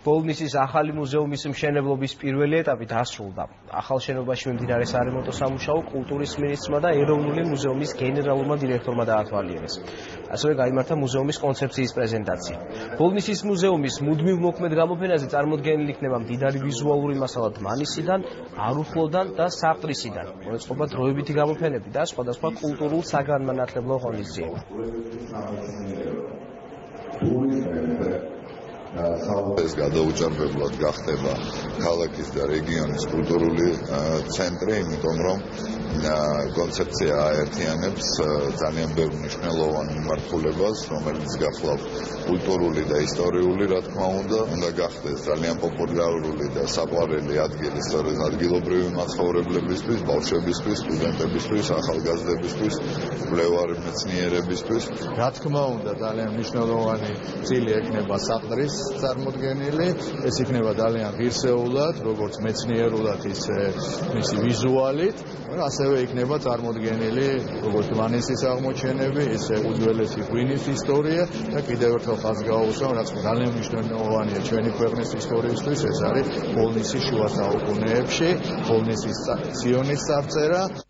ბოლნისის ახალი მუზეუმის მშენებლობის პირველი ეტაპი დასრულდა. ახალ შენობაში მიმდინარე სარემონტო სამუშაო კულტურის მინისტრმა და ეროვნული მუზეუმის გენერალურმა დირექტორმა დაათვალიერეს. ასევე გაიმართა მუზეუმის კონცეფციის პრეზენტაცია. ბოლნისის მუზეუმის მუდმივ მოქმედ გამოფენაზე წარმოდგენილი იქნება მდიდარი ვიზუალური მასალა დმანისიდან, არუხლოდან და საფტრისიდან. მოეწყობა დროებითი გამოფენები და სხვადასხვა კულტურულ საგანმანათლებლო ღონისძიება. ეს გადაუჭარბებლად გახდება ქალაქის და რეგიონის კულტურული ცენტრი, იმიტომ რომ კონცეფცია აერთიანებს ძალიან ბევრ მნიშვნელოვან მიმართულებას, რომელიც გახლავთ კულტურული და ისტორიული, რა თქმა უნდა გახდეს ძალიან პოპულარული და საყვარელი ადგილი სწორედ ადგილობრივი მაცხოვრებლებისთვის, ბავშვებისთვის, სტუდენტებისთვის, ახალგაზრდებისთვის, მკვლევარი მეცნიერებისთვის. რა თქმა უნდა, ძალიან მნიშვნელოვანი წილი ექნება საფტრის წარმოდგენილი, ეს იქნება ძალიან ღირსეულად, როგორც მეცნიერულად, ისე მისი ვიზუალით, ასევე იქნება წარმოდგენილი როგორც დმანისის აღმოჩენები, ისე უძველესი ღვინის ისტორია და კიდევ ერთხელ ხაზს გაუსვამ, რაც ძალიან მნიშვნელოვანია ჩვენი ქვეყნის ისტორიისთვის, ეს არის ბოლნისის შუა საუკუნეებში, ბოლნისის ციონის წარწერა.